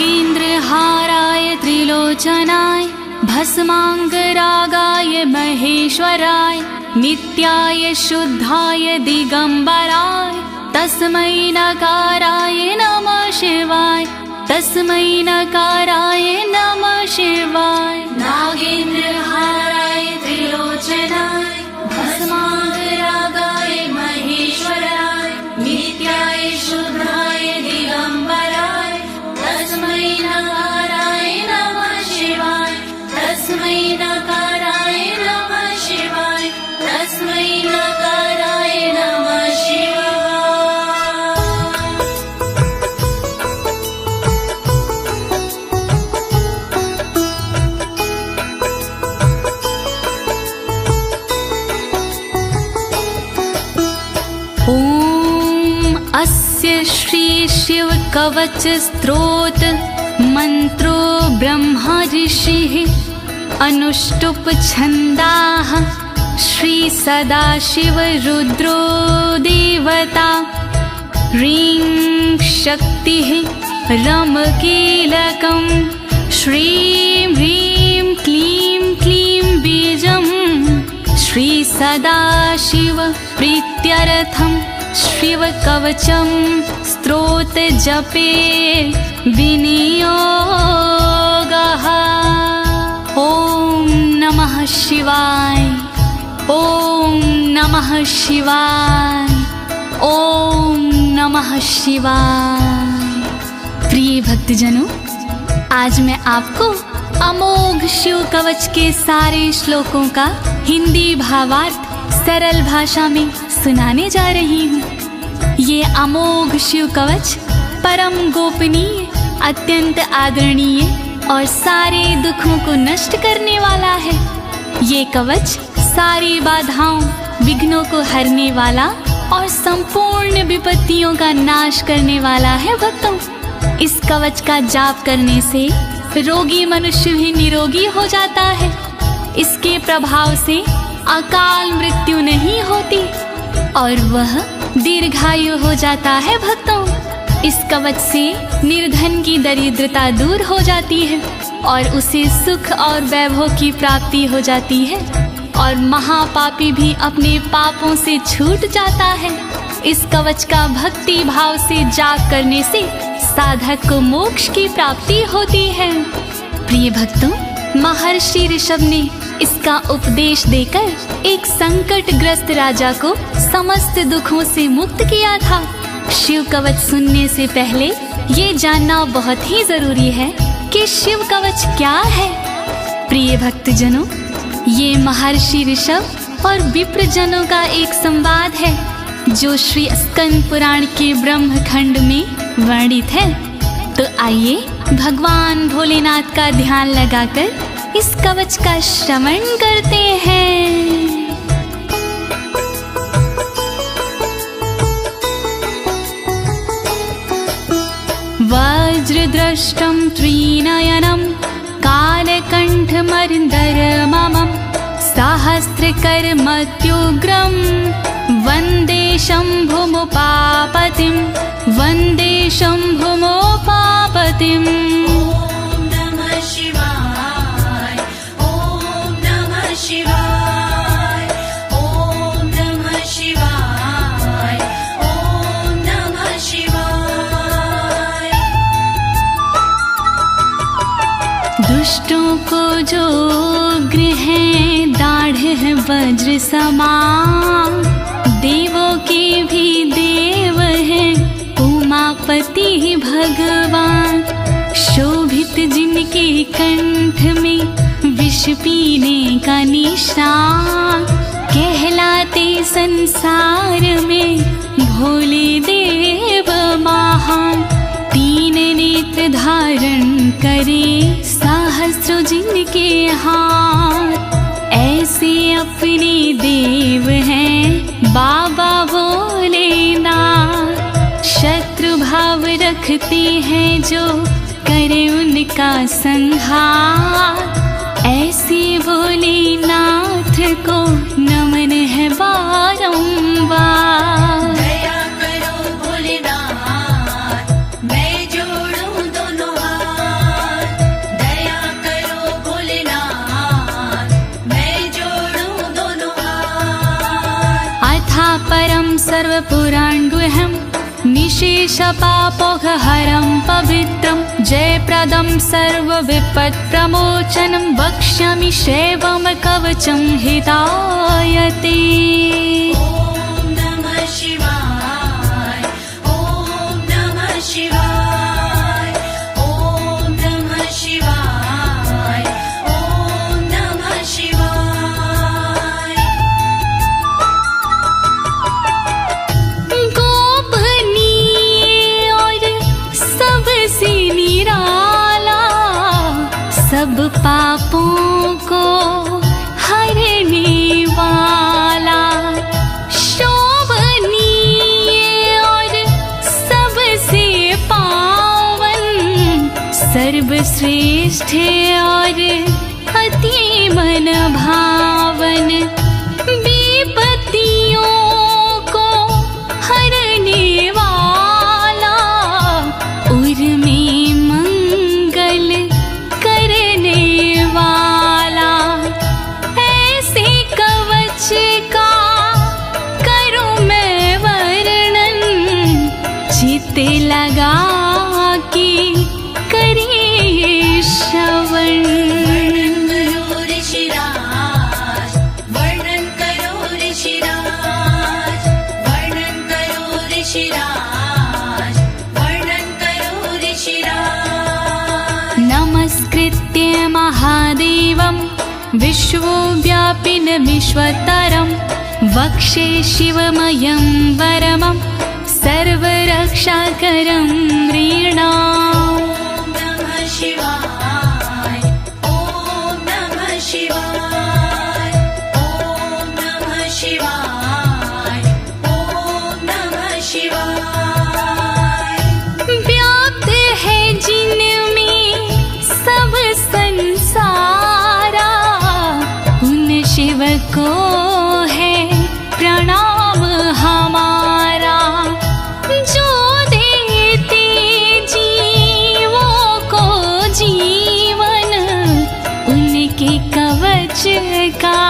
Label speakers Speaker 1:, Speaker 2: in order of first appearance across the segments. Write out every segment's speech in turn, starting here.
Speaker 1: नागेन्द्रहाराय त्रिलोचनाय भस्माङ्गरागाय महेश्वराय नित्याय शुद्धाय दिगंबराय तस्मै नकाराय नमः शिवाय तस्मै नकाराय नमः शिवाय। नागेन्द्रहाराय त्रिलोचनाय भस्माङ्गरागाय महेश्वराय नित्याय शुद्धाय दिगंबराय तस्मै नकाराय नमः शिवाय तस्मै नकाराय नमः शिवाय तस्मै नकाराय नमः शिवाय। अस्य श्री शिव कवच स्तोत्र मंत्रो ब्रह्मा ऋषिः अनुष्टुप छंदाः श्री सदाशिव रुद्रो देवता ह्रीं शक्तिः रमकीलकं श्रीं ह्रीं क्लीं क्लीं बीजं श्री सदाशिव प्रीत्यर्थं शिव कवचम स्तोत्र जपे विनियोगः। ओम नमः शिवाय ओम नमः शिवाय ओम नमः शिवाय। प्रिय भक्तजनों, आज मैं आपको अमोघ शिव कवच के सारे श्लोकों का हिंदी भावार्थ सरल भाषा में सुनाने जा रही हूँ। ये अमोघ शिव कवच परम गोपनीय, अत्यंत आदरणीय और सारे दुखों को नष्ट करने वाला है। ये कवच सारी बाधाओं विघ्नों को हरने वाला और संपूर्ण विपत्तियों का नाश करने वाला है। भक्तों, इस कवच का जाप करने से रोगी मनुष्य भी निरोगी हो जाता है। इसके प्रभाव से अकाल मृत्यु नहीं होती और वह दीर्घायु हो जाता है। भक्तों, इस कवच से निर्धन की दरिद्रता दूर हो जाती है और उसे सुख और वैभव की प्राप्ति हो जाती है और महापापी भी अपने पापों से छूट जाता है। इस कवच का भक्ति भाव से जाप करने से साधक को मोक्ष की प्राप्ति होती है। प्रिय भक्तों, महर्षि ऋषभ ने इसका उपदेश देकर एक संकटग्रस्त राजा को समस्त दुखों से मुक्त किया था। शिव कवच सुनने से पहले ये जानना बहुत ही जरूरी है कि शिव कवच क्या है। प्रिय भक्तजनों, ये महर्षि ऋषभ और विप्रजनों का एक संवाद है जो श्री स्कंद पुराण के ब्रह्मखंड में वर्णित है। तो आइए भगवान भोलेनाथ का ध्यान लगाकर इस कवच का श्रवण करते हैं। वज्रदृष्टं त्रिनयनं कालकण्ठमर्दरममं सहस्रकर्मत्युग्रं वन्दे शम्भुमुपापतिं वन्दे शम्भुमुपापतिम्।
Speaker 2: शिवाय ओम नमः शिवाय ओम नमः शिवाय।
Speaker 1: दुष्टों को जो उग्र है दाढ़ है वज्र समान, देवों के भी देव है उमापति भगवान। शोभित जिनके कंठ में विष पीने का निशान, कहलाते संसार में भोले देव महान। तीन नेत्र धारण करे सहस्र जिनके हाथ, ऐसे अपने देव हैं बाबा भोलेनाथ। शत्रु भाव रखते हैं जो करे उनका संहार, ऐसे भोलेनाथ को नमन है बारंबार।
Speaker 2: दया करो भोलेनाथ, मैं जोड़ूं दोनों हाथ।
Speaker 1: सर्वपुराण्गुह्यं निशेषपापोहरं पवित्रं जयप्रदं सर्वविपत्प्रमोचनं वक्ष्यामि शैवं कवचं हितायते।
Speaker 2: ॐ नमः शिवाय ॐ नमः शिवाय ॐ नमः शिवाय ॐ नमः शिवाय।
Speaker 1: गोपनीय और सबसे निराला, सब पापों को हरने वाला, शोभनीय और सबसे पावन, सर्वश्रेष्ठ और अति मन भावन, विपत्तियों को हरने वाला, उर्मी मंगल करने वाला, ऐसे कवच का करूं मैं वर्णन, चित्त लगा के करिए श्रवण।
Speaker 2: वर्णन करो ऋषिराज वर्णन करो ऋषिराज वर्णन करो ऋषिराज।
Speaker 1: नमस्कृत्य महादेवं विश्वव्यापिनमीश्वरं वक्षे शिवमयं वरमं सर्वरक्षाकरं नृणाम्।
Speaker 2: ॐ नमः शिवाय ॐ नमः शिवाय ॐ नमः शिवाय ॐ नमः शिवाय।
Speaker 1: व्याप्त है जिनमें सब संसारा, उन शिव को है प्रणाम हमारा, जो देते जीवों को जीवन, उनके कवच का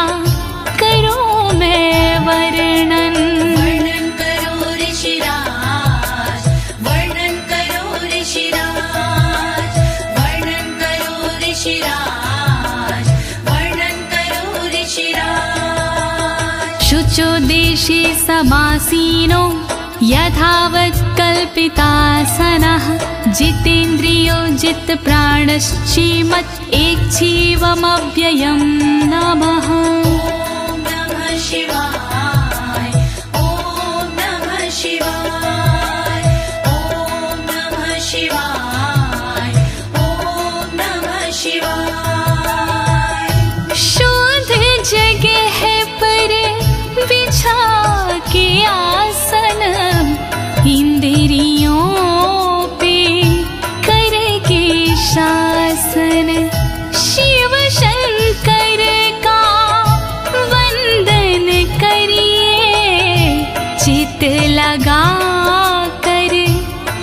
Speaker 1: करूं मैं वर्णन।
Speaker 2: वर्णन करो ऋषिराज वर्णन करो ऋषिराज वर्णन करो ऋषिराज वर्णन करो ऋषिराज।
Speaker 1: शुचो देशे समासीनो यथावत् कल्पितासनः, जितेन्द्रियो जितप्राणश्चीमत् एकजीवमव्ययं नमः।
Speaker 2: ॐ नमः शिवाय ॐ नमः शिवाय ॐ नमः शिवाय ॐ नमः शिवाय।
Speaker 1: शुद्ध जगह पर बिछा के आसन, इंद्रियों पे करके शासन, शिव शंकर का वंदन करिए, चित लगा कर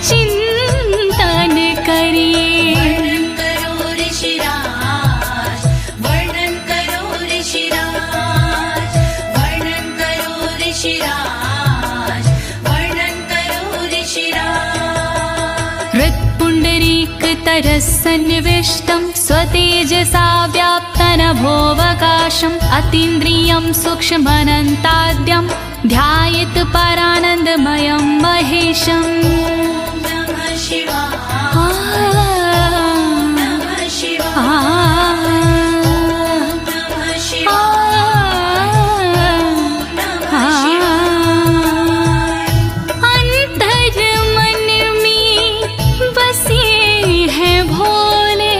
Speaker 1: चिंतन करिए।
Speaker 2: वर्णन करो ऋषिराज वर्णन करो ऋषिराज वर्णन करो ऋषिराज वर्णन करो ऋषिराज।
Speaker 1: हृत्पुण्डरीकतरसन्निविष्टं स्वतेजसा व्याप्तनभोऽवकाशम्, अतीन्द्रियं सूक्ष्ममनन्ताद्यं ध्यायेत् परानन्दमयं महेशम्।
Speaker 2: ॐ नमः शिवाय नमः शिवाय नमः शिवाय नमः शिवाय।
Speaker 1: अंतर मन में बसे हैं भोले,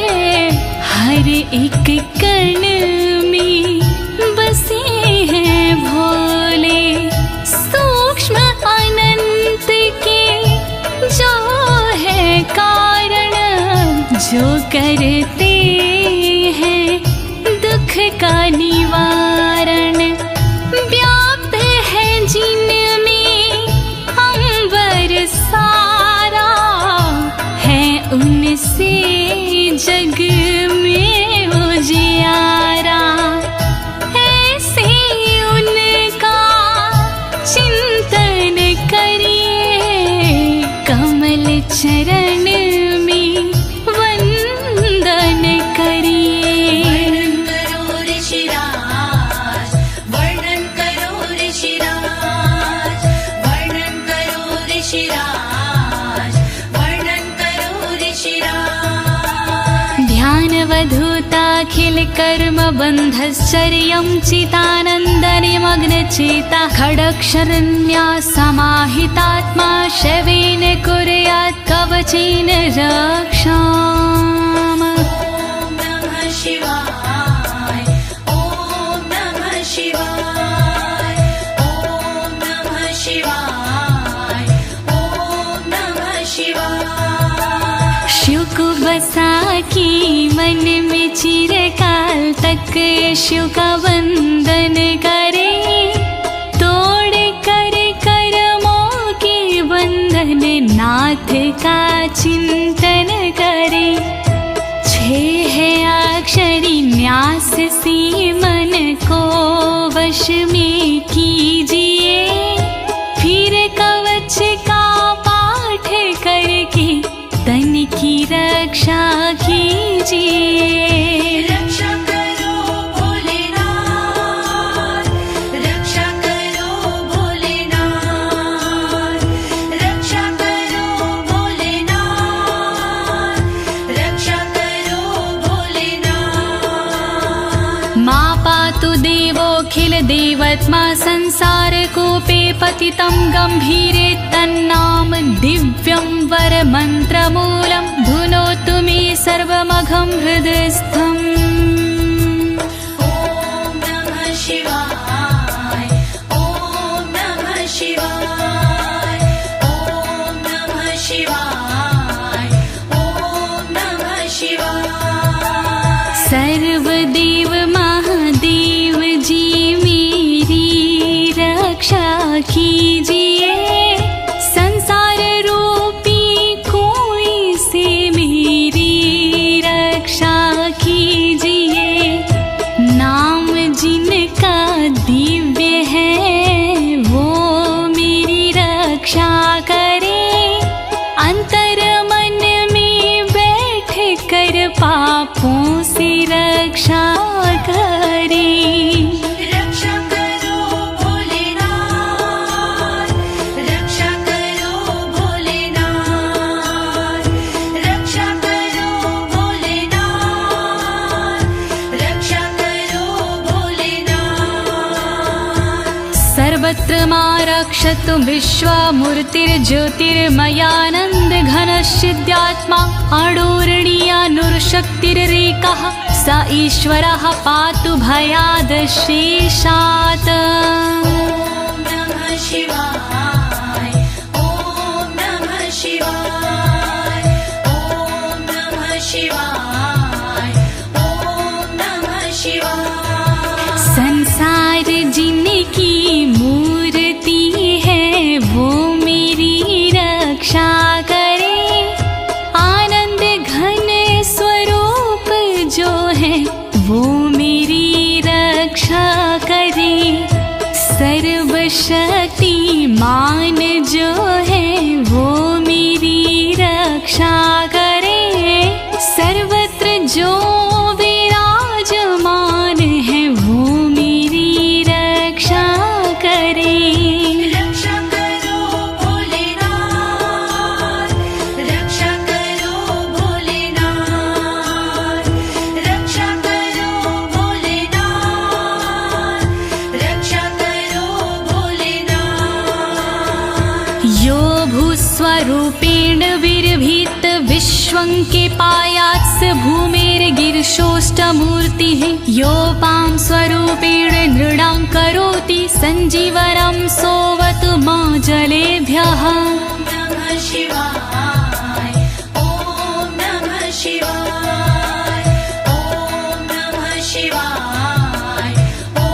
Speaker 1: हर एक कण में बसे हैं भोले, सूक्ष्म अनंत के जो है कारण, जो करते हैं दुख का निवारण, व्याप्त है जिनमें अंबर सारा, है उनसे जग में उजियारा, ऐसे उनका चिंतन कर्मबन्धश्चर्यं चितानन्दनिमग्नचेता खड्गशरण्या समाहितात्मा शवेन कुर्यात् कवचेन रक्षाम्।
Speaker 2: ॐ नमः शिवाय ॐ नमः शिवाय ॐ नमः शिवाय ॐ नमः शिवाय।
Speaker 1: शिव को बसा के मन में चिरकाल तक शिव का वंदन करे, तोड़ कर कर्मों के बंधन नाथ का चिंतन करे। 6 अक्षरी न्यास से मन को वश में कीजिए, फिर कवच का पाठ करके तन की रक्षा कीजिए।
Speaker 2: रक्षा करो भोलेनाथ, रक्षा करो भोलेनाथ, रक्षा करो भोलेनाथ, रक्षा करो भोलेनाथ।
Speaker 1: मा पातु देवोऽखिल देवत्मा संसार कूपे पतितं गंभीरे तन्नाम दिव्यं वरमन्त्रमूलं धुनोतु मे सर्वमघं हृदयस्थम्।
Speaker 2: ॐ नमः शिवाय ॐ नमः शिवाय ॐ नमः शिवाय ॐ नमः शिवाय।
Speaker 1: सर्वदेव महादेव जी मेरी रक्षा कीजिए, संसार रूपी कोई से मेरी रक्षा कीजिए। नाम जिनका दिव्य है वो मेरी रक्षा करे, अंतर मन में बैठ कर पापों से रक्षा करे।
Speaker 2: रक्षा करो भोलेनाथ, रक्षा करो भोलेनाथ, रक्षा करो भोलेनाथ, रक्षा करो भोलेनाथ।
Speaker 1: सर्वत्र मा रक्षतु विश्वमूर्तिर्ज्योतिर्मयानन्द घनश्चिद्यात्मा अडोरणीयानुर्शक्तिरेकः स ईश्वरः पातु भयादशेषात्।
Speaker 2: ॐ नमः शिवाय ॐ नमः शिवाय ॐ नमः शिवाय ॐ नमः शिवाय।
Speaker 1: संसार जिनकी मूर्ति है वो मेरी रक्षा करे, आनंद घन स्वरूप जो है वो मेरी रक्षा करे। सर्वशक्तिमान जो है वो मेरी रक्षा करे, सर्वत्र जो विराजमान है वो मेरी रक्षा करे।
Speaker 2: रक्षा करो भोलेनाथ, रक्षा करो भोलेनाथ, रक्षा करो भोलेनाथ, रक्षा करो भोलेनाथ।
Speaker 1: यो भूस्वरूपेण विर्भीत विश्वं के पायात्स भूमेर्गिरिशोष्टमूर्तिः योपां स्वरूपेण नृणां करोति सञ्जीवनं सोवतु मा जलेभ्यः।
Speaker 2: ॐ नमः शिवाय ॐ नमः शिवाय ॐ नमः शिवाय ॐ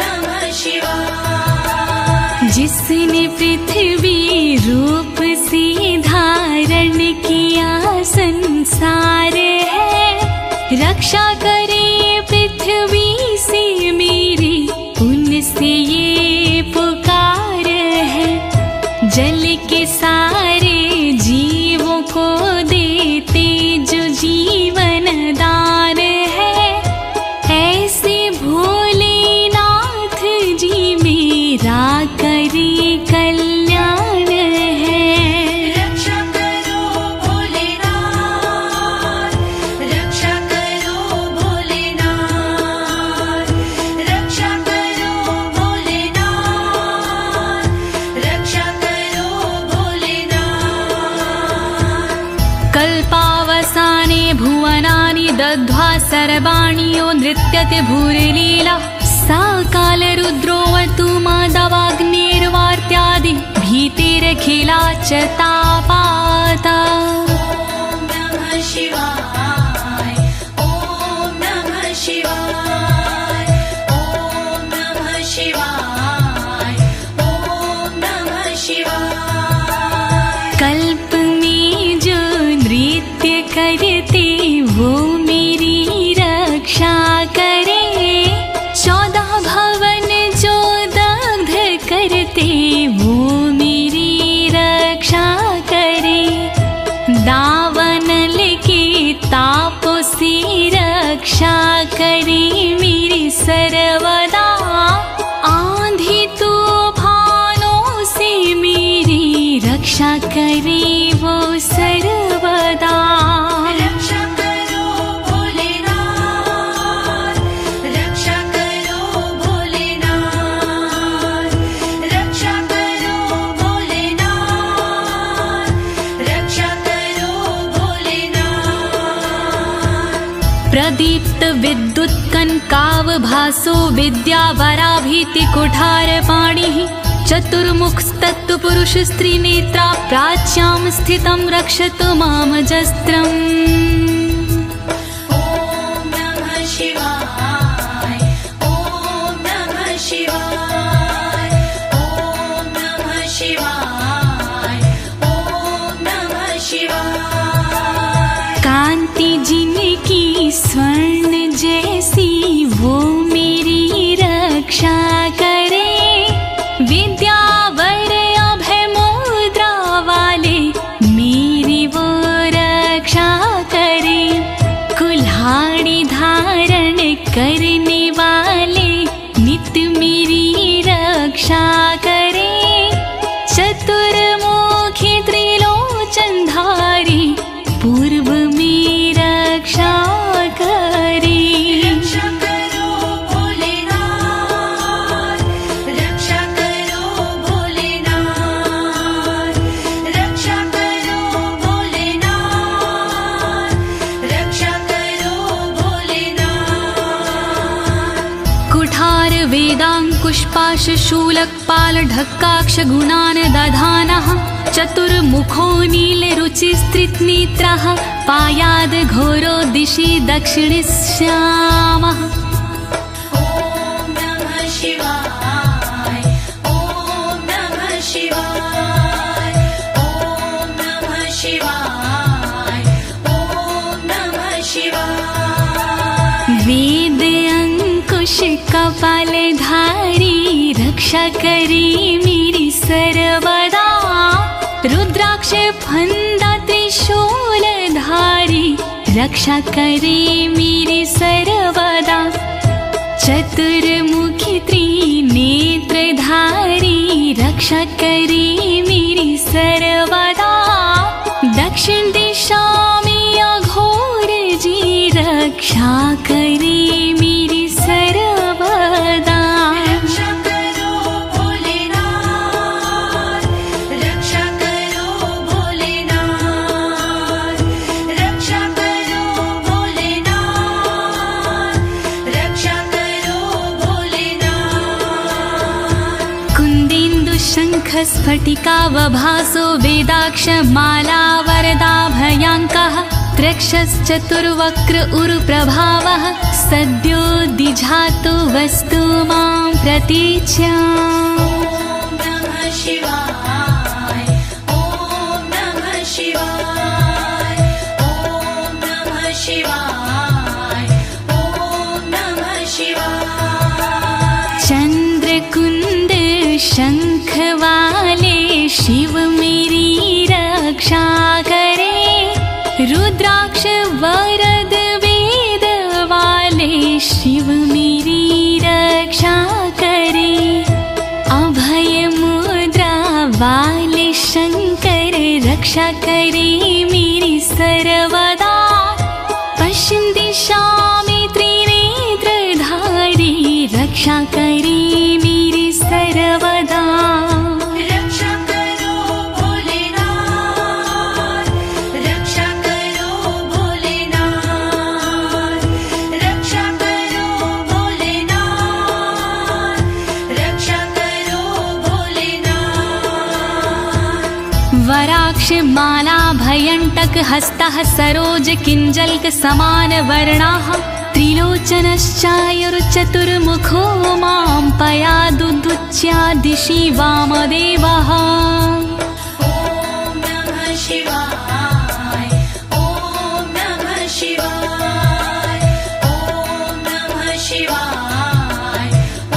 Speaker 2: नमः शिवाय।
Speaker 1: जिसने पृथ्वी रूप से धारण किया संसार है, रक्षा करे पृथ्वी से मेरी उनसे ये पुकार है। जल के सारे जीवों को देते जो जीवन दान है, ऐसे भोलेनाथ जी मेरा करे कल्याण है।
Speaker 2: रक्षा करो भोलेनाथ, रक्षा करो भोलेनाथ,
Speaker 1: कुठारबाणियो नृत्यते भूरिलीला सा कालरुद्रोऽवतु माधवाग्निर्वार्त्यादि भीतिरखिला च तापाता।
Speaker 2: ॐ नमः शिवाय ॐ नमः शिवाय ॐ नमः शिवाय ॐ नमः शिवाय।
Speaker 1: कल्प में जो नृत्य करते वो मेरी रक्षा करे, 14 भवन जो दग्ध करते वो मेरी रक्षा करे। दावानल के तापों से रक्षा करे मेरी सर्वदा, आंधी तूफानों से मेरी रक्षा करे वो सर्वदा।
Speaker 2: रक्षा करो भोलेनाथ, रक्षा करो भोलेनाथ, रक्षा करो भोलेनाथ, रक्षा करो भोलेनाथ।
Speaker 1: प्रदीप्त विद्युत कनकावभासो विद्यावराभीति कुठारपाणिः, चतुर्मुखस्तत्पुरुष स्त्रीनेत्रा प्राच्यां स्थितं रक्षतु मामजस्त्रम्।
Speaker 2: ॐ नमः शिवाय ॐ नमः शिवाय ॐ नमः शिवाय ॐ नमः शिवाय।
Speaker 1: कांति जिनकी स्वर्ण जैसी वो मेरी रक्षा करे, विद्यावर अभय मुद्रा वाले मेरी वो रक्षा करे। कुल्हाड़ी धारण करने वाले नित्य मेरी रक्षा करे। चतुर्मुखी त्रिलोचनधारी पूर्व में रक्षा करे।
Speaker 2: रक्षा करो भोलेनाथ, रक्षा करो भोलेनाथ, रक्षा करो भोलेनाथ, रक्षा करो भोलेनाथ।
Speaker 1: कुठार वेदाङ्कुशपाश शूलकपाल ढक्काक्ष गुणान् दधानः, चतुर्मुखो नीलरुचिस्त्रिनेत्रः पायाद् घोरो दिशि दक्षिणश्यामः।
Speaker 2: ॐ नमः शिवाय ॐ नमः शिवाय ॐ नमः शिवाय ॐ नमः शिवाय।
Speaker 1: वेद अंकुश कपालधारी रक्षा करे मेरी सर्वदा, रुद्राक्ष फंदा त्रिशूलधारी रक्षा करे मेरी सर्वदा। चतुर्मुखी त्रिनेत्रधारी रक्षा करे मेरी सर्वदा। दक्षिण दिशा में अघोर जी रक्षा करे मेरी सर्वदा।
Speaker 2: रक्षा करो भोलेनाथ, रक्षा करो भोलेनाथ, रक्षा करो भोलेनाथ, रक्षा करो भोलेनाथ।
Speaker 1: कुन्देन्दु शङ्ख स्फटिकावभासो वेदाक्ष माला वरदाभयाङ्कः, त्रक्षश्चतुर्वक्र उरुप्रभावः, सद्यो दिझातु वस्तु मां प्रतीच्या।
Speaker 2: ॐ नमः शिवाय ॐ नमः शिवाय ॐ नमः शिवाय ॐ नमः शिवाय।
Speaker 1: चंद्रकुंड शंख वाले शिव मेरी रक्षा करे, रुद्राक्ष वरद वेद वाले शिव मेरी रक्षा करे। अभय मुद्रा वाले शंकर रक्षा करे मेरी सर्वदा। पश्चिम दिशा में त्रिनेत्रधारी रक्षा करे मेरी सर्वदा।
Speaker 2: रक्षा करो भोलेनाथ, रक्षा करो भोलेनाथ,
Speaker 1: माला भयंटक हस्तः सरोज किंजल्क समान वर्णाः त्रिलोचनश्चायुर्चतुर्मुखो मां पयादुदुच्या दिशि वामदेवः।
Speaker 2: ॐ नमः शिवाय ॐ नमः शिवाय ॐ नमः शिवाय ॐ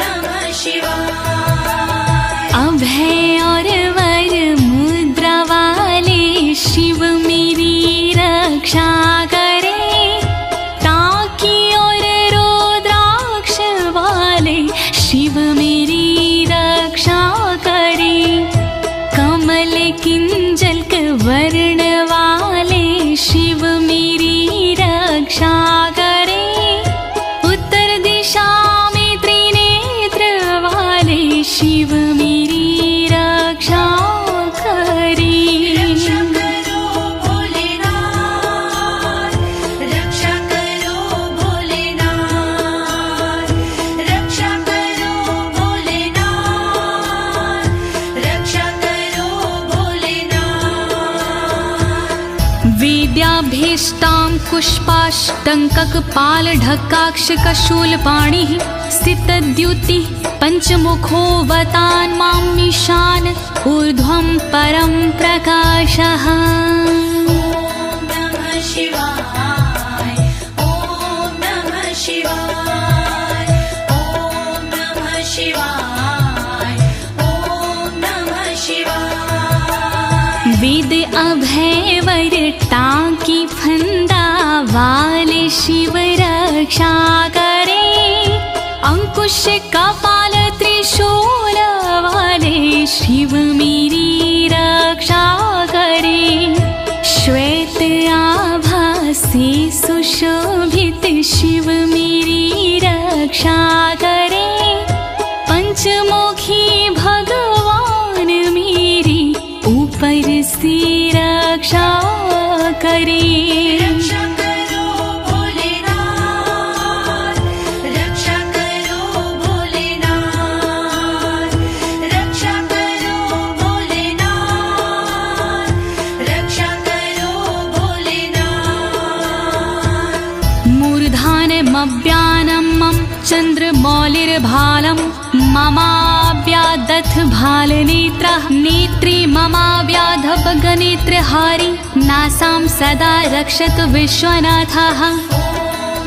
Speaker 2: नमः शिवाय।
Speaker 1: अभय और वर मुद्रा वाले शिव मेरी रक्षा करे, टाकी और रुद्राक्ष वाले शिव मेरी रक्षा करे, कमल किंजल्क वर्ण वाले शिव मेरी रक्षा करे, उत्तर दिशा में त्रिनेत्र वाले शिव मेरी रक्षा करे।
Speaker 2: रक्षा करो भोलेनाथ, रक्षा करो भोलेनाथ, रक्षा करो भोलेनाथ, रक्षा करो भोलेनाथ।
Speaker 1: वेद्याभीष्टां पुष्पाष्टङ्ककपालढक्काक्षकशूलपाणिः सितद्युतिः पञ्चमुखोऽवतान् मामीशान ऊर्ध्वं परं प्रकाशः।
Speaker 2: ॐ नमः शिवाय ॐ नमः शिवाय ॐ नमः शिवाय ॐ नमः शिवाय।
Speaker 1: वेद अभय वर टाकी फंदा वाले शिव रक्षा करे, अंकुश कपाल त्रिशूल वाले शिव मेरी रक्षा करे, श्वेत आभा से सुशोभित शिव मेरी रक्षा करे, पंचमुखी भगवान मेरी ऊपर से रक्षा करे।
Speaker 2: रक्षा करो भोलेनाथ, रक्षा करो भोलेनाथ, रक्षा करो भोलेनाथ, रक्षा करो भोलेनाथ।
Speaker 1: मूर्धानमव्यानं मम चन्द्रमौलिर्भालं ममाव्यादथ भालनेत्रः नेत्री ममाव्याधपगनेत्रहारी नासां सदा रक्षतु विश्वनाथः।
Speaker 2: ॐ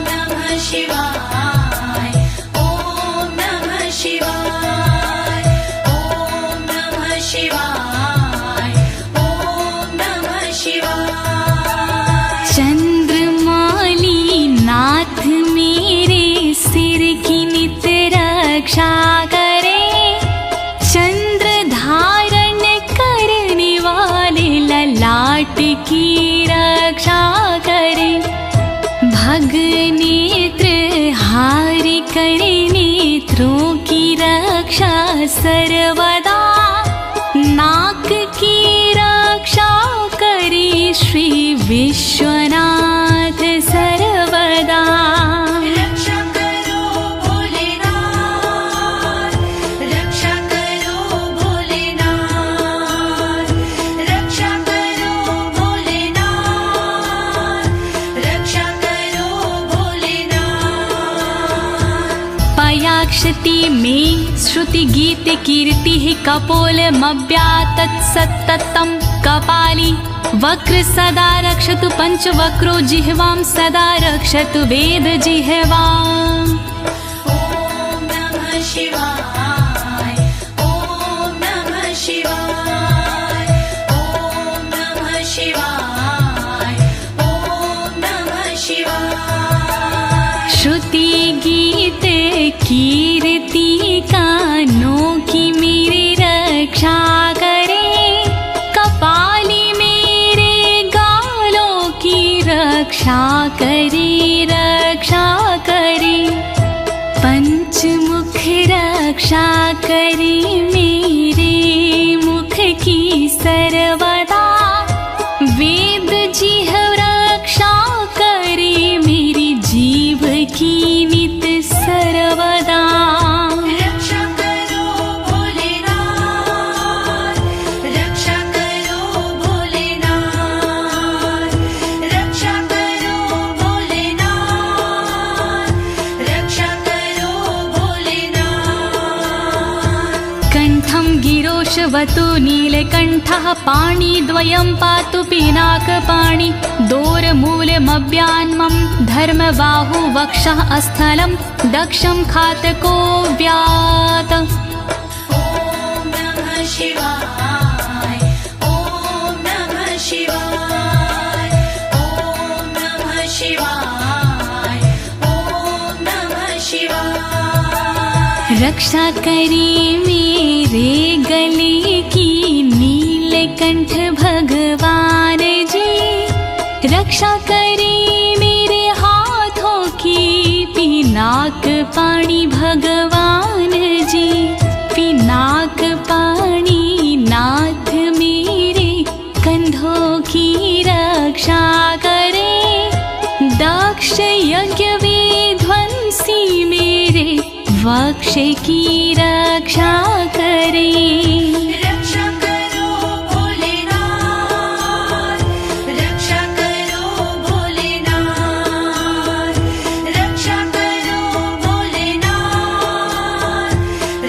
Speaker 2: नमः शिवाय ॐ नमः शिवाय ॐ नमः शिवाय ॐ नमः शिवाय।
Speaker 1: चंद्रमौली नाथ मेरे सिर की नित रक्षा करे, चंद्र धारण करने वाले ललाट की रक्षा करे, भग नेत्र हारि करे नेत्रों की रक्षा सर्वदा, नाक की रक्षा करे श्री विश्वनाथ सर्वदा।
Speaker 2: रक्षा करो भोलेनाथ, रक्षा करो भोलेनाथ, रक्षा करो भोलेनाथ, रक्षा करो भोलेनाथ।
Speaker 1: पयाक्षति में श्रुति गीत कीर्ति कपोलमव्यातत्सत्ततं कपाली वक्र सदा रक्षतु पंचवक्रो जिह्वां सदा रक्षतु वेद जिह्वाम्।
Speaker 2: ॐ नमः शिवाय ॐ नमः शिवाय ॐ नमः शिवाय ॐ नमः शिवाय।
Speaker 1: श्रुति गीत कीर्ति कानों की मेरी रक्षा करे, कपाली मेरे गालों की रक्षा करे रक्षा करे, पंचमुख रक्षा करे मेरे मुख की सर्वदा, वेद जिह्व रक्षा करे मेरी जीव की नित सर्वदा।
Speaker 2: रक्षा करो भोलेनाथ, रक्षा करो
Speaker 1: गिरोशवतु नीलकण्ठः पाणिद्वयं पातु पिनाकपाणि दोरमूलमव्यान्मं धर्मबाहु वक्षः अस्थलं दक्षं खातको व्यात।
Speaker 2: ॐ नमः शिवाय ॐ नमः शिवाय ॐ नमः शिवाय ॐ नमः शिवाय।
Speaker 1: रक्षा करी मेरे गले की नीलकंठ भगवान जी, रक्षा करी मेरे हाथों की पिनाक पाणी भगवान जी, पिनाक पाणी नाथ मेरे कंधों की रक्षा करे, दक्ष यज्ञ विध्वंसी मेरे वक्ष की रक्षा करे।
Speaker 2: रक्षा करो भोलेनाथ, रक्षा करो भोलेनाथ, रक्षा करो भोलेनाथ,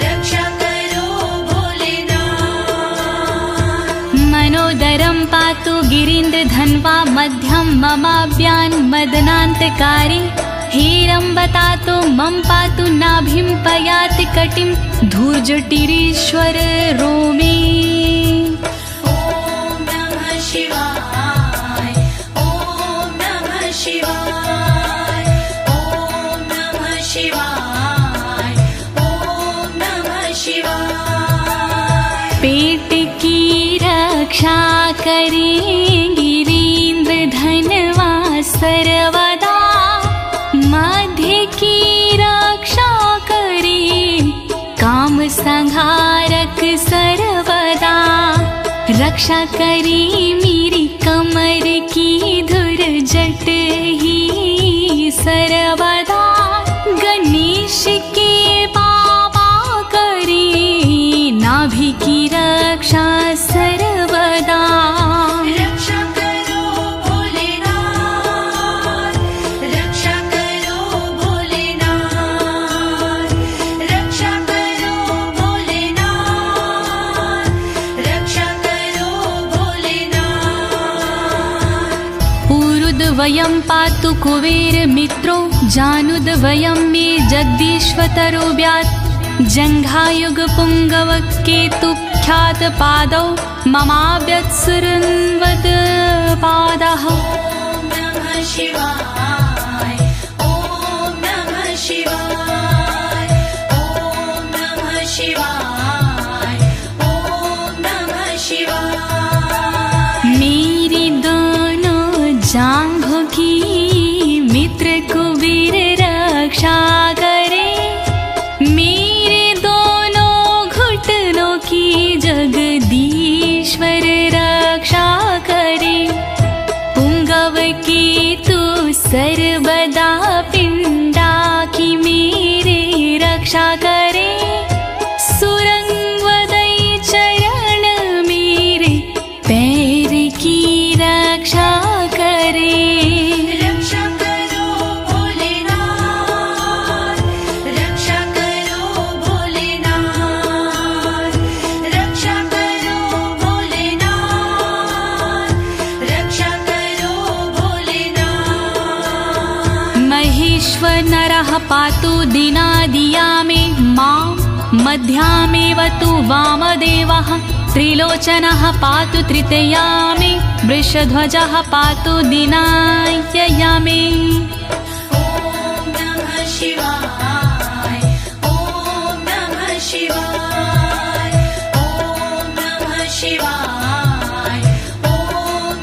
Speaker 2: रक्षा करो भोलेनाथ।
Speaker 1: मनोदरं पातु गिरीन्द्रधन्वा मध्यं ममाभ्यान् मदनान्तकारी, हेरम्बतातो मम पातु नाभिं पयाति कटिं धूर्जटिरीश्वर रोमे।
Speaker 2: ॐ नमः शिवाय ॐ नमः शिवाय ॐ नमः शिवाय ॐ नमः शिवाय।
Speaker 1: पेट की रक्षा करें गिरीन्द्रधनवा सर्वदा, मध्य की रक्षा करें काम संहारक सर्वदा, रक्षा करें मेरी कमर की धुर जट ही सर्वदा, गणेश के बाबा करें नाभि की रक्षा सर्वदा।
Speaker 2: रक्षा करो भोलेनाथ, रक्षा करो भोलेनाथ, रक्षा करो भोलेनाथ, रक्षा करो भोलेनाथ।
Speaker 1: ऊरुद्वयं पातु कुबेर मित्रो, जानुद्वयं मे जगदीश्वतरो व्यात्, जङ्घायुग पुङ्गव केतु ख्यात पादौ ममाव्यत्सुरन्वद पादः।
Speaker 2: ॐ नमः शिवाय ॐ नमः शिवाय ॐ नमः शिवाय ॐ नमः शिवाय।
Speaker 1: मेरी दोनों जांघों की मित्र कुबेर रक्षा करे, मेरे दोनों घुटनों की जगदीश्वर रक्षा करे, पुंगव की तू सर्वदा पिंडा की मेरे रक्षा करे, सुरंगवदई चरण मेरे पैर की रक्षा करे।
Speaker 2: रक्षा करो भोलेनाथ, रक्षा करो भोलेनाथ, रक्षा करो भोलेनाथ, रक्षा करो भोलेनाथ।
Speaker 1: महेश्वर नरः पातु दिनादिया मे मां, मध्यामेव तु वामदेवः, त्रिलोचनः पातु तृतीया मे, वृषध्वजः पातु दिनायया मे।
Speaker 2: ॐ नमः शिवाय ॐ नमः शिवाय ॐ नमः शिवाय ॐ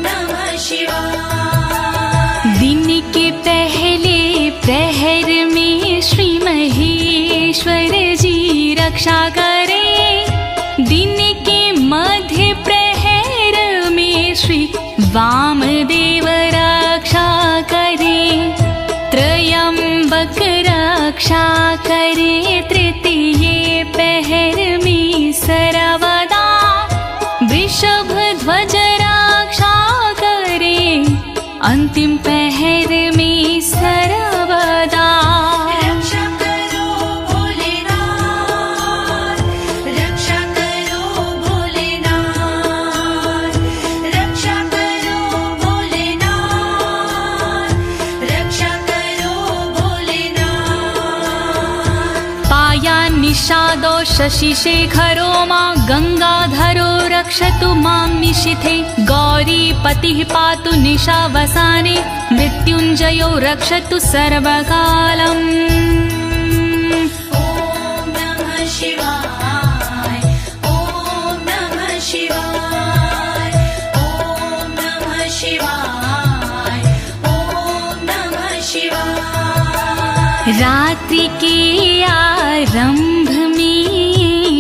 Speaker 2: नमः शिवाय।
Speaker 1: दिन के पहले प्रहर में श्री महेश्वर जी रक्षा करें, दिन के मध्य प्रहर में श्री वामदेव रक्षा करें, त्रयंबक रक्षा करें, तृतीय पहर में सर्वदा वृषभ ध्वज रक्षा करें, अंतिम पहर में सर्वदा।
Speaker 2: रक्षा करो भोलेनाथ, रक्षा करो
Speaker 1: पादौ शशिशेखरो मां गङ्गाधरो रक्षतु मां निशिथे गौरीपतिः पातु निशावसाने मृत्युञ्जयो रक्षतु सर्वकालम्
Speaker 2: ॐ नमः शिवाय ॐ नमः शिवाय ॐ नमः शिवाय ॐ नमः शिवाय।
Speaker 1: रात्रि के आरंभ में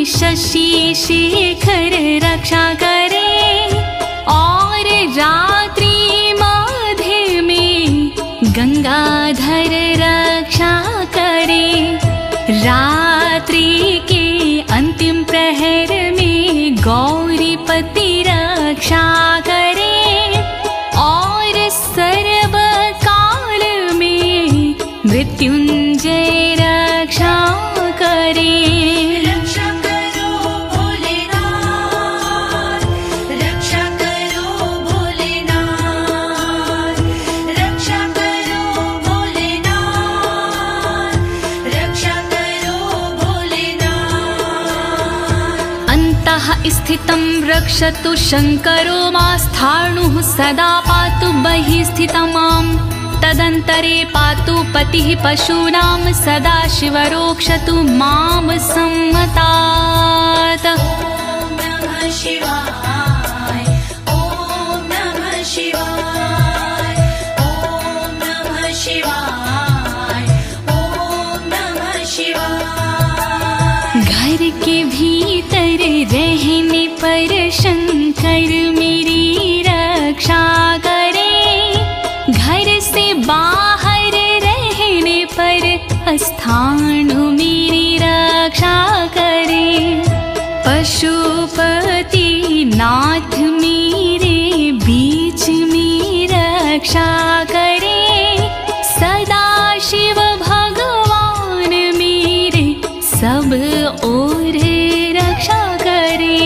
Speaker 1: शशि शेखर रक्षा करे और रात्रि मध्य में गंगाधर रक्षा करे। रात्रि के अंतिम प्रहर में गौरीपति रक्षा करे और सर्वकाल में मृत्युंजय रक्षा करे।
Speaker 2: रक्षा करो भोलेनाथ रक्षा करो भोलेनाथ रक्षा करो भोलेनाथ रक्षा करो भोलेनाथ।
Speaker 1: अन्तः स्थितं रक्षतु शङ्करो मास्थाणुः सदा पातु बहिः स्थितं माम् तदन्तरे पातु पतिः पशूनां सदा शिवरोक्षतु मां सम्मतात्।
Speaker 2: ॐ नमः शिवाय ॐ नमः शिवाय ॐ नमः शिवाय ॐ नमः शिवाय।
Speaker 1: घर के भीतर रहने पर शंकर मेरी रक्षा करे घर से बाहर रहने पर स्थानु मेरी रक्षा करे। पशुपति नाथ मेरे बीच में रक्षा करे सदा शिव भगवान मेरे सब ओर रक्षा करे।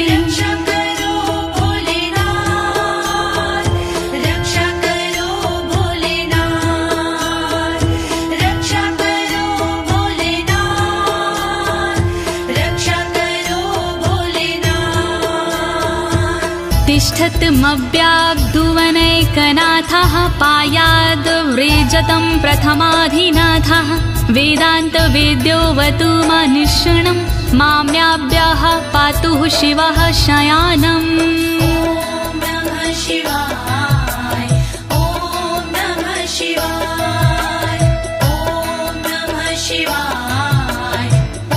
Speaker 2: रक्षा करो भोलेनाथ रक्षा करो भोलेनाथ रक्षा करो भोलेनाथ रक्षा करो भोलेनाथ।
Speaker 1: तिष्ठतमव्याब्धुवनैकनाथः पायाद्व्रेजतं प्रथमाधिनाथः वेदान्तवेद्योऽवतु मनुष्यणं माम्याभ्यः पातु शिवः शयानम्।
Speaker 2: ॐ नमः शिवाय ॐ नमः शिवाय ॐ नमः शिवाय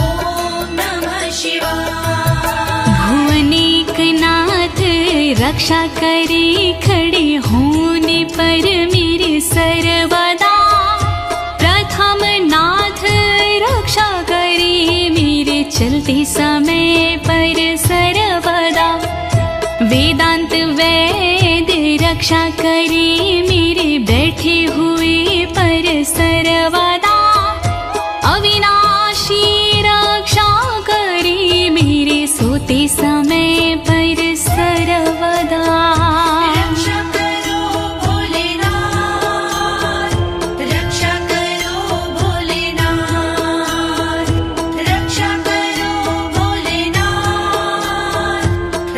Speaker 2: ॐ नमः शिवाय।
Speaker 1: भुवनेकनाथ रक्षा करे खड़े होने पर मेरे सर्वदा प्रथम नाथ रक्षा करे मेरे चलते समय पर सर्वदा। वेदांत वैद रक्षा करे मेरे बैठे हुए पर सर्वदा। अविनाशी रक्षा करे मेरे सोते समय पर सर्वदा।
Speaker 2: रक्षा करो भोलेनाथ रक्षा करो भोलेनाथ रक्षा करो भोलेनाथ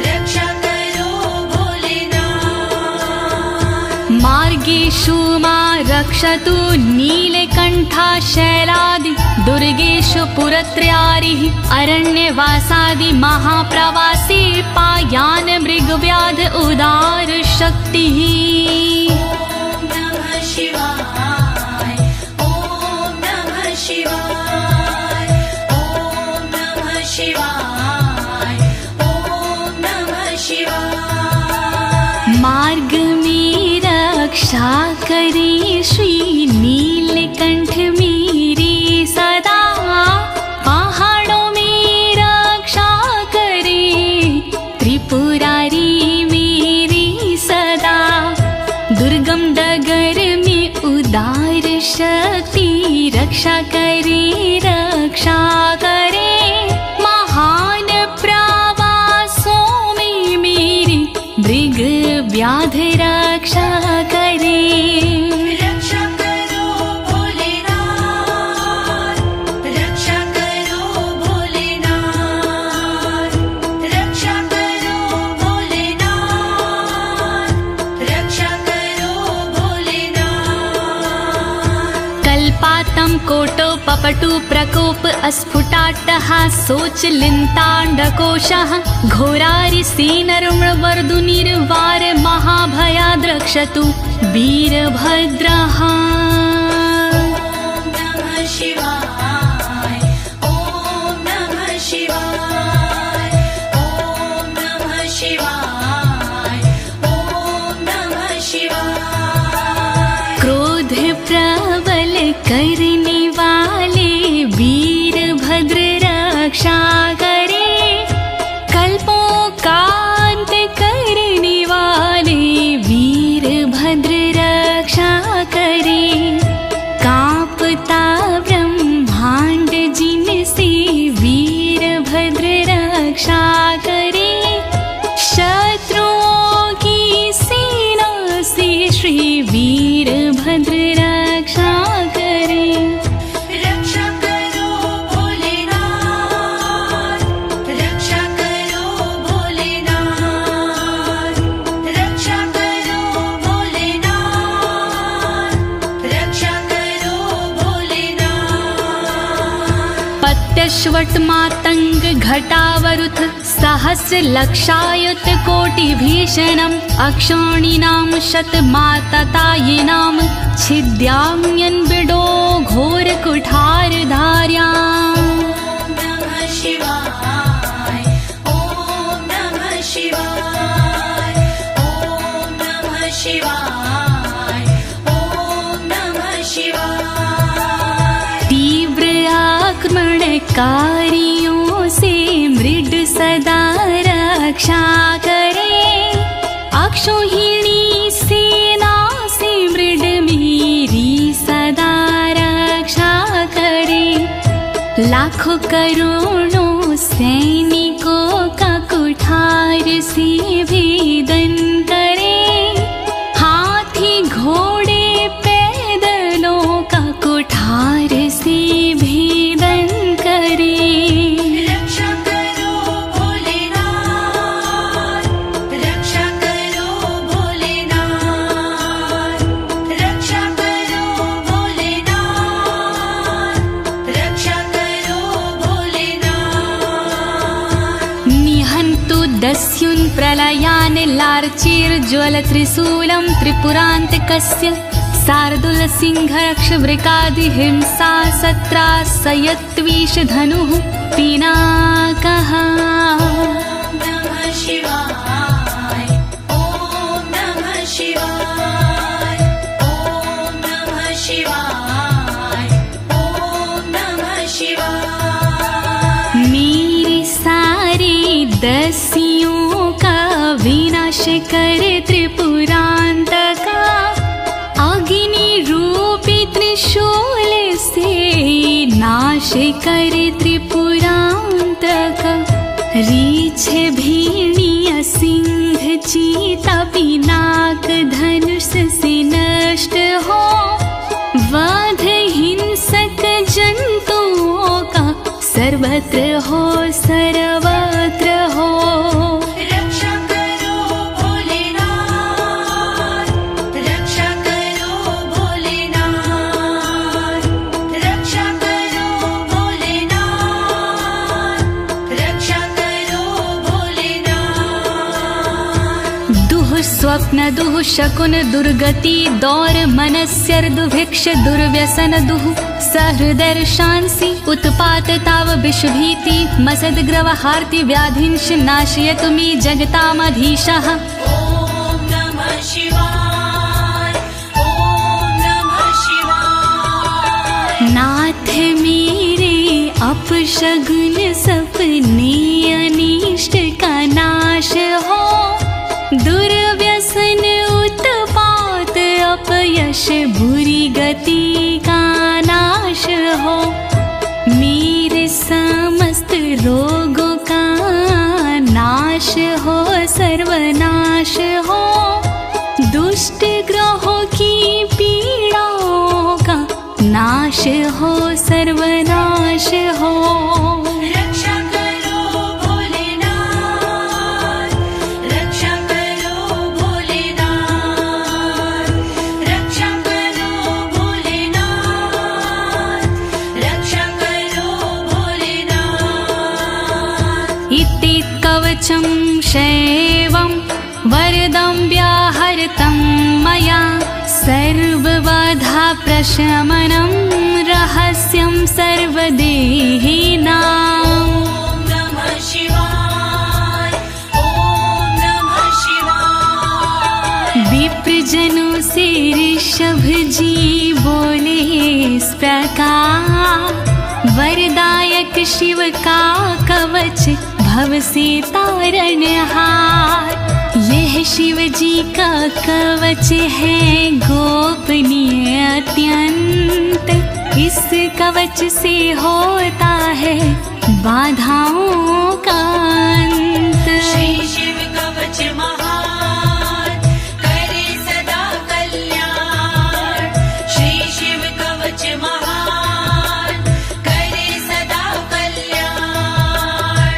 Speaker 2: रक्षा करो भोलेनाथ।
Speaker 1: मार्गेषु मां रक्षतु नीलकण्ठा शैलादि दुर्गेषु पुरत्रयारिः अरण्यवासादि महाप्रवासी पायान मृगव्याध उदार शक्तिः।
Speaker 2: ॐ नमः शिवाय ॐ नमः शिवाय ॐ नमः शिवाय ॐ नमः शिवाय।
Speaker 1: मार्ग में रक्षा करे श्री नीलकंठ मेरी सदा। पहाड़ों में रक्षा करे त्रिपुरारी मेरी सदा। दुर्गम डगर में उदार शक्ति रक्षा करे महान प्रवासों में मेरी मृग व्याध रक्षा करे।
Speaker 2: रक्षा करो भोलेनाथ रक्षा करो
Speaker 1: पपटु प्रकोप अस्फुटाट्टः शोचलिन्ताण्डकोशः घोरारिसेनर्मवर्दुनिर्वार महाभयाद्रक्षतु वीरभद्रः। क्रोध प्रबल करने वाले वीरभद्र रक्षा करे, कल्पों का अंत करने वाले वीरभद्र रक्षा करे। कांपता ब्रह्मांड जिनसे वीरभद्र रक्षा करे, शत्रुओं की सेना से श्री वीरभद्र रक्षा करे।
Speaker 2: रक्षा करो भोलेनाथ, रक्षा करो भोलेनाथ, रक्षा करो भोलेनाथ, रक्षा करो भोलेनाथ।
Speaker 1: पत्यश्वट मातंग घटावरुथ सहस्र लक्षायुत कोटि भीषणम् अक्षौणीनां शतमाततायिनां छिद्याम्यन् बिडो घोर कुठार धार्याम्।
Speaker 2: नमः शिवाय, ओम नमः शिवाय, ओम नमः शिवाय, ओम नमः शिवाय।
Speaker 1: तीव्र आक्रमणकारियों से मृड सदा रक्षा करे, अक्षौहिणी सेना से मृड मेरी सदा रक्षा करे। लाखों करोड़ों सैनिकों का कुठार से भेदन करे, हाथी घोड़े पैदलों का कुठार से भेदन करे।
Speaker 2: रक्षा करो भोलेनाथ, रक्षा करो भोलेनाथ, रक्षा करो भोलेनाथ, रक्षा करो भोलेनाथ।
Speaker 1: निहन्तु दस्युन् प्रलयान् लार्चेर्ज्वलत्रिशूलं त्रिपुरान्तकस्य शार्दूलसिंहरक्षवृकादिहिंसा सत्रासयत्विषधनुः पिनाकः।
Speaker 2: नमः शिवाय, ओम नमः शिवाय, ओम नमः शिवाय, ओम नमः शिवाय।
Speaker 1: मेरे सारे दस्युओं का विनाश कर त्रिपुरान्तका, अग्नि रूपी त्रिशूल से नाश कर त्रिपुरान्तक। रीछ भीड़िया सिंह चीता पिनाक धनुष से नष्ट हो, वध हिंसक जंतुओं का सर्वत्र हो सर्वत्र हो।
Speaker 2: रक्षा करो भोलेनाथ, रक्षा करो भोलेनाथ, रक्षा करो भोलेनाथ, रक्षा करो भोलेनाथ।
Speaker 1: दुः स्वप्न दुः शकुन दुर्गति दौर मनस्यर्दुभिक्ष दुर्व्यसन दुः सहृदर्शांसि उत्पात ताव विषभीति मसद्ग्रवहार्ति व्याधिंश नाशयतु मे जगतामधीशः।
Speaker 2: ओम नमः शिवाय, ओम नमः शिवाय।
Speaker 1: नाथ मेरे अपशगुन सपने अनिष्ट का नाश हो, दुर्व्यसन उत्पात अपयश बुरी गति का नाश हो। मेरे समस्त रोगों का नाश हो सर्वनाश हो, दुष्ट ग्रहों की पीड़ाओं का नाश हो सर्वनाश हो।
Speaker 2: रक्षा करो भोलेनाथ, रक्षा करो भोलेनाथ, रक्षा करो भोलेनाथ,
Speaker 1: कवचं शैवं वरदं व्याहृतं मया सर्वबाधा प्रशमनं रहस्यं सर्वदेहिनाम्।
Speaker 2: ॐ नमः शिवाय ॐ नमः शिवाय।
Speaker 1: विप्रजनों से ऋषभ जी बोले इस प्रकार, वरदायक शिव का कवच भव से तारणहार। यह शिव जी का कवच है गोपनीय अत्यंत, इस कवच से होता है बाधाओं का अंत।
Speaker 2: श्री शिव कवच महान करे सदा कल्याण। श्री शिव कवच महान करे सदा कल्याण।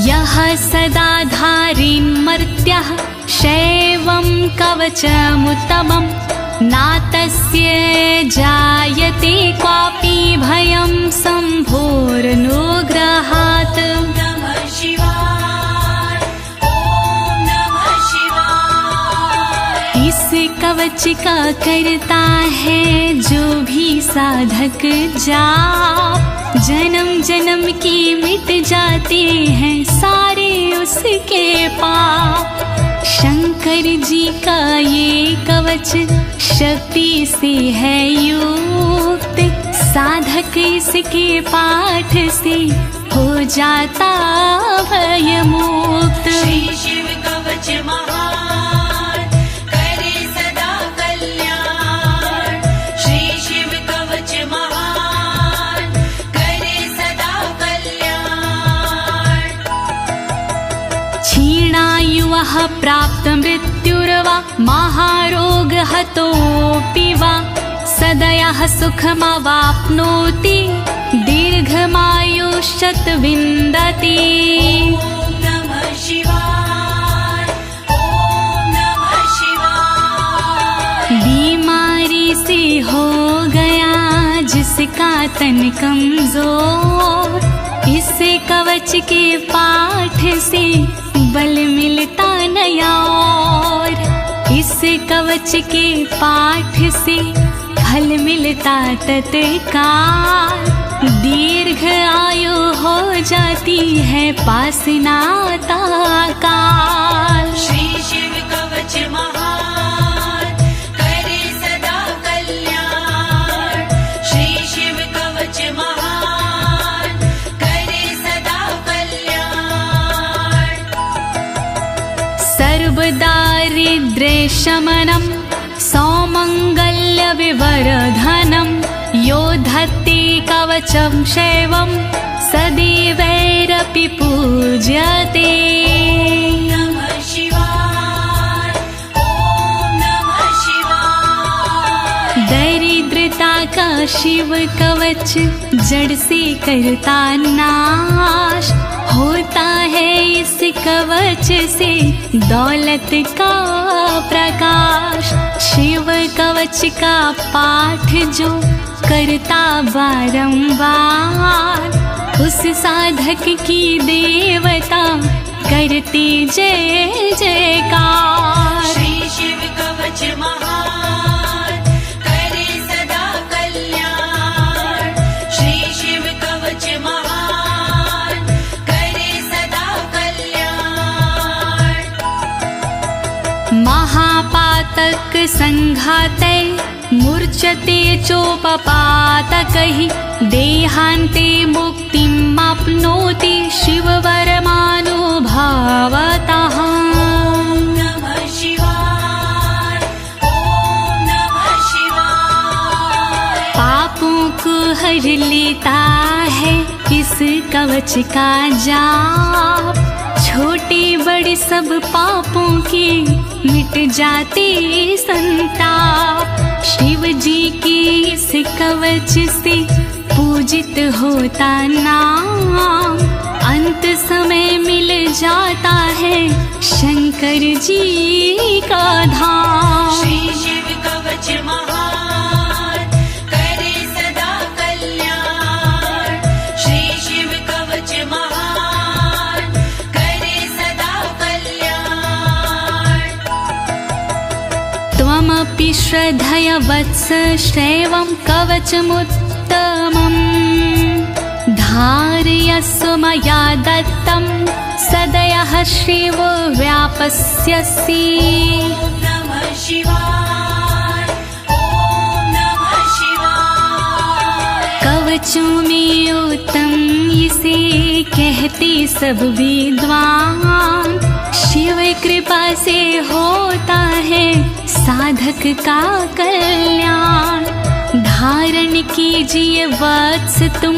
Speaker 1: यः सदा धारिन्मर्त्यः शैवं कवचमुत्तमम्, नातस्य जायते क्वापि भयं शम्भोरनुग्रहात्।
Speaker 2: नमः शिवाय ॐ नमः शिवाय।
Speaker 1: इस कवच का करता है जो भी साधक जाप, जन्म जन्म की मिट जाते हैं सारे उसके पाप। शंकर जी का ये कवच शक्ति से है युक्त, साधक इसके पाठ से हो जाता भय मुक्त।
Speaker 2: श्री शिव कवच महान करे सदा कल्याण। श्री शिव कवच महान करे सदा कल्याण।
Speaker 1: क्षीणायुः प्राप्त मृत्युर्वा महारोग हतोऽपि वा, सदयः सुखमवाप्नोति दीर्घमायुष्यत् विन्दति।
Speaker 2: ॐ नमः शिवाय ॐ नमः शिवाय।
Speaker 1: बीमारी से हो गया जिसका तन कमजोर, इस कवच के पाठ से बल मिलता नया और, इस कवच के पाठ से फल मिलता तत्काल। दीर्घ आयु हो जाती है पास नाता काल।
Speaker 2: श्री शिव कवच महान करे सदा कल्याण। श्री शिव कवच महान करे सदा कल्याण।
Speaker 1: सर्वदारिद्र्यशमनं सौमङ्गल्यविवर्धनं, यो धत्ते कवचं शैवं सदैवैरपि पूज्यते।
Speaker 2: नमः शिवाय ॐ नमः शिवाय।
Speaker 1: दरिद्रता का शिव कवच जड़ से करता नाश, होता है इस कवच से दौलत का प्रकाश। शिव कवच का पाठ जो करता बारंबार, उस साधक की देवता करती जय जयकार।
Speaker 2: श्री शिव कवच महान करे सदा कल्याण। श्री शिव कवच महान करे सदा कल्याण।
Speaker 1: महापातक संघाते मूर्छते चोपपातकैः, देहान्ते मुक्तिमाप्नोति शिववरमानुभावतः।
Speaker 2: नमः शिवाय ॐ नमः शिवाय।
Speaker 1: पापों को हर लेता है इस कवच का जाप, छोटे बड़े सब पापों के मिट जाते संताप। शिव जी के इस कवच से पूजित होता नाम, अंत समय मिल जाता है शंकर जी का धाम।
Speaker 2: श्री शिव कवच महान करे सदा कल्याण। श्री शिव कवच महान
Speaker 1: त्वमपि श्रद्धया वत्स श्रेवं कवचमुत्तमम् धारयस्व मया दत्तं सदयः श्रीवो व्यापस्यसि।
Speaker 2: नमः शिवाय, ॐ नमः शिवाय।
Speaker 1: कवचों में उत्तम इसे कहते सब विद्वान, शिव कृपा से होता है साधक का कल्याण। धारण कीजिए वत्स तुम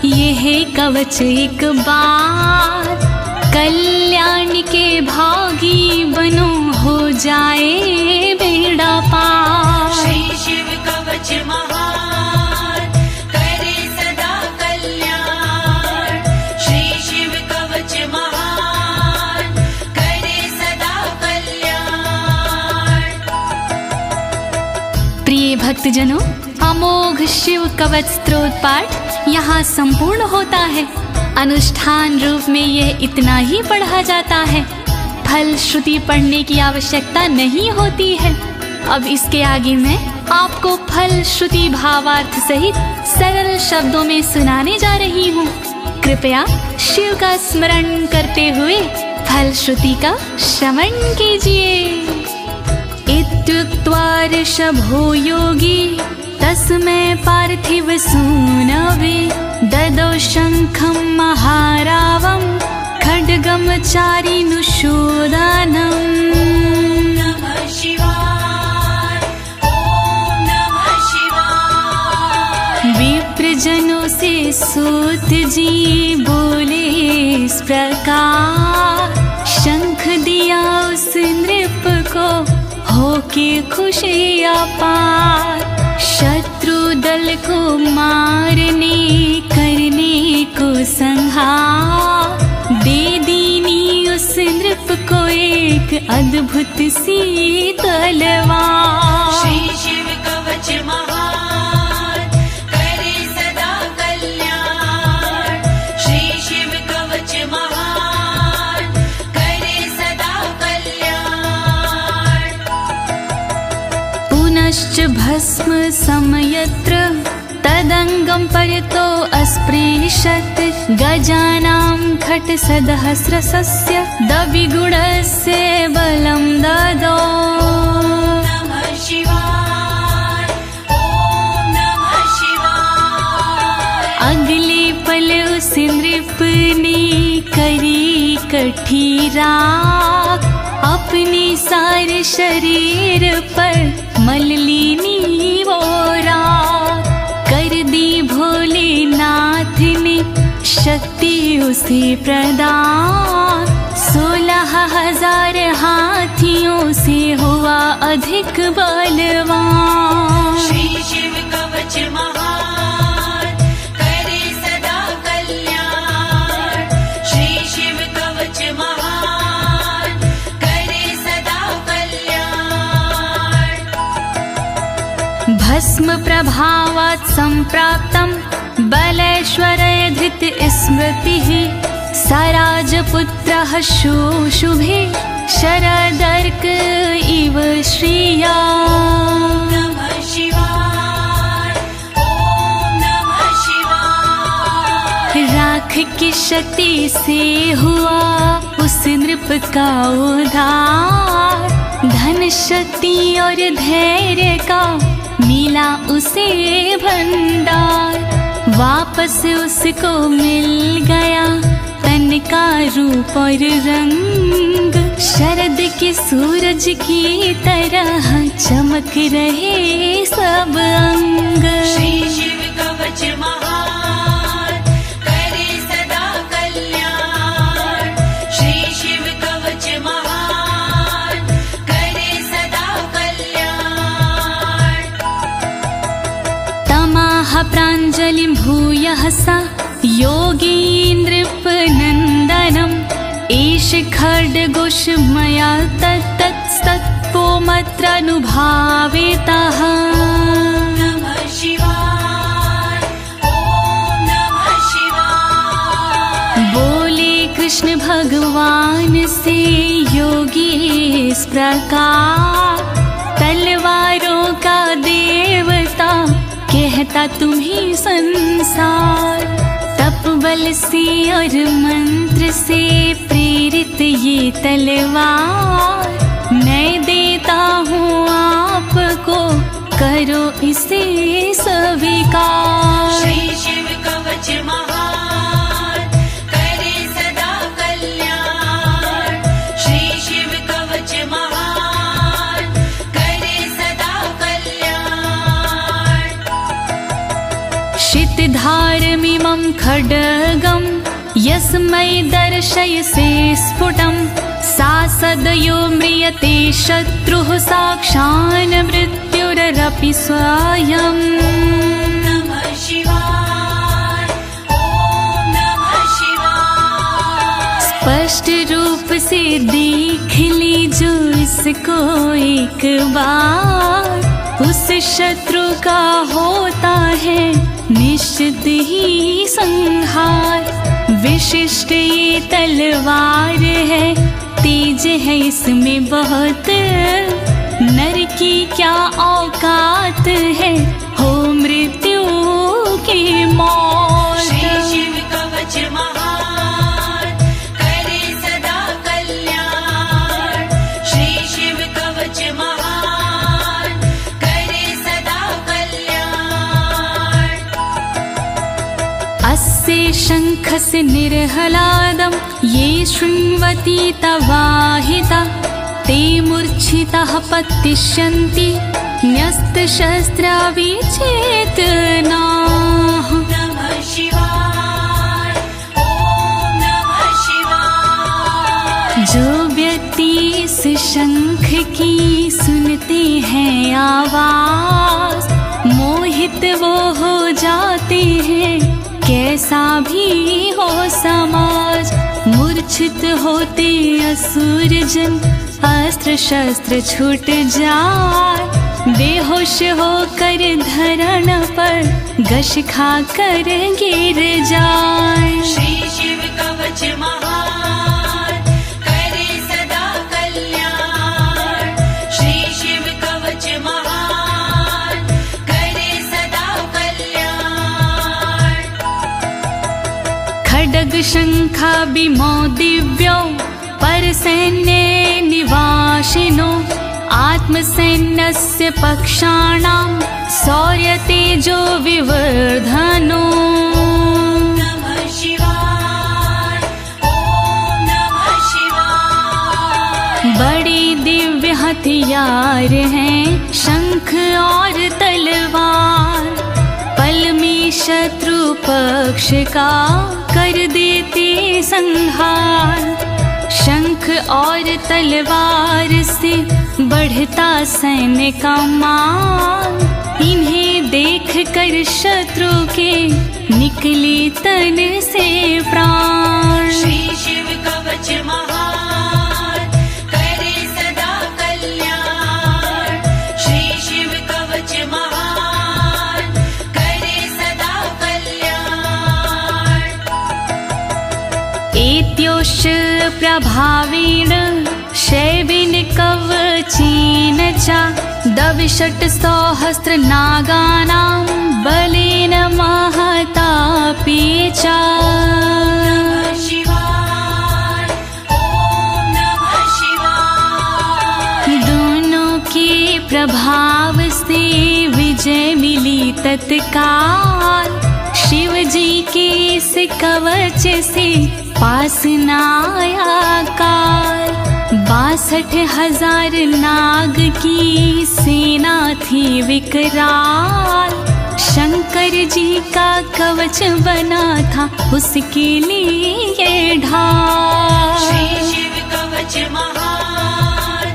Speaker 1: यह कवच एक बार, कल्याण के भागी बनो हो जाए बेड़ा पार।
Speaker 2: श्री शिव कवच महान करे सदा कल्याण, श्री शिव कवच महान करे सदा कल्याण।
Speaker 1: प्रिय भक्तजनों, अमोघ शिव कवच स्तोत्र पाठ यहाँ संपूर्ण होता है। अनुष्ठान रूप में यह इतना ही पढ़ा जाता है, फल श्रुति पढ़ने की आवश्यकता नहीं होती है। अब इसके आगे मैं आपको फल श्रुति भावार्थ सहित सरल शब्दों में सुनाने जा रही हूँ। कृपया शिव का स्मरण करते हुए फल श्रुति का श्रवण कीजिए। इत्युक्त्वा ऋषभो योगी तस्मै पार्थिव सूनवे ददौ शङ्खं महारावं खड्गं चारिनुशोदानम्।
Speaker 2: नमः शिवाय, ॐ नमः शिवाय।
Speaker 1: विप्रजनों से सूत जी बोले इस प्रकार, शंख दिया उस नृप को होके खुशी अपार। शत्रु दल को मारने करने को संहार, दे दीनी उस नृप को एक अद्भुत सी तलवार।
Speaker 2: श्री शिव कवच महान करे सदा कल्याण, श्री शिव कवच महान करे सदा कल्याण।
Speaker 1: पुनश्च भस्म समयत्र तदंगं परतो अस्पृशत्, गजानां खट्सहस्रस्य द्विगुणस्य बलं ददौ।
Speaker 2: नमः शिवाय, ॐ नमः शिवाय।
Speaker 1: अगले पल उस नृप ने करी कठी राख, अपने सारे शरीर पर मल ली वो राख। कर दी भोलेनाथ ने शक्ति उसे प्रदान, 16,000 हाथियों से हुआ अधिक बलवान।
Speaker 2: श्री शिव कवच महान करे सदा कल्याण, श्री शिव कवच महान करे सदा कल्याण।
Speaker 1: भस्म प्रभावात् सम्प्राप्तं बलेश्वरय धृत स्मृतिः, सराजपुत्रः शुशुभे शरदर्क इव श्रिया।
Speaker 2: नमः शिवाय, ॐ नमः शिवाय।
Speaker 1: राख की शक्ति से हुआ उस नृप का उद्धार, धन शक्ति और धैर्य का मिला उसे भंडार। वापस उसको मिल गया तन का रूप और रंग, शरद के सूरज की तरह चमक रहे सब अंग।
Speaker 2: श्री शिव कवच महान करे सदा कल्याण, श्री शिव कवच महान करे सदा कल्याण।
Speaker 1: तमाह प्राञ्जलिं भूयः सा योगीन्द्रपनन्दनम्, एष खड्गोष मया तत्तत्पोमत्रानुभावितः।
Speaker 2: नमः शिवाय, ॐ नमः शिवाय।
Speaker 1: बोले कृष्ण भगवान से योगी इस प्रकार, तलवारों कहता तुम्हें संसार। तप बल से और मंत्र से प्रेरित ये तलवार मैं देता हूँ आपको, करो इसे स्वीकार।
Speaker 2: श्री शिव कवच महान करे सदा कल्याण। श्री शिव कवच महान करे सदा कल्याण।
Speaker 1: शितधारमिमं खड्गं यस्मै दर्शयसे स्फुटं, सा सदयो म्रियते शत्रुः साक्षान् मृत्युरपि स्वयम्।
Speaker 2: नमः शिवाय, ओम नमः शिवाय।
Speaker 1: स्पष्ट रूप से देख लीजो इसको एक बार, उस शत्रु का होता है निश्चित ही संहार। विशिष्ट ये तलवार है, तेज है इसमें बहुत, नर की क्या औकात है हो मृत्यु की मौत।
Speaker 2: श्री शिव कवच महान करे सदा कल्याण। श्री शिव कवच महान करे सदा कल्याण।
Speaker 1: अस्य शङ्खस्य निर्हलादं ये शृण्वन्ति तवाहिता, ते मूर्छिताः पतिष्यन्ति न्यस्तशस्त्रा विचेतनाः।
Speaker 2: नमः शिवाय, ओम नमः शिवाय।
Speaker 1: जो व्यक्ति इस शंख की सुनते हैं आवाज, मोहित वो हो जाते हैं कैसा भी हो समाज। मूर्छित होते असुर जन, अस्त्र शस्त्र छूट जाए, बेहोश होकर धरण पर गश खाकर गिर जाए।
Speaker 2: श्री शिव कवच महान करे सदा कल्याण। श्री शिव कवच महान करे सदा कल्याण।
Speaker 1: खड्ग शंखाभिमो दिव्यो परसैन्ये निवासिनो, आत्मसैन्यस्य पक्षाणां शौर्यतेजो विवर्धनो।
Speaker 2: नमः शिवाय, ओम नमः शिवाय।
Speaker 1: बड़े दिव्य हथियार हैं शंख और तलवार, पल में शत्रु पक्ष का कर देते संहार। शंख और तलवार से बढ़ता सैन्य का मान, इन्हें देख कर शत्रु के निकले तन से प्राण।
Speaker 2: श्री शिव कवच महान करे सदा कल्याण। श्री शिव कवच महान करे सदा कल्याण।
Speaker 1: एत्योश्च प्रभावेण शैवेन कवचेन च, दविषट् सहस्र नागानां बलेन महतापि च।
Speaker 2: नमः शिवाय, ओम नमः शिवाय।
Speaker 1: दोनों के प्रभाव से विजय मिली तत्काल, शिव जी के इस कवच से पास न आया काल। 62,000 नाग की सेना थी विकराल, शंकर जी का कवच बना था उसके लिए ढाल।
Speaker 2: श्री शिव कवच महान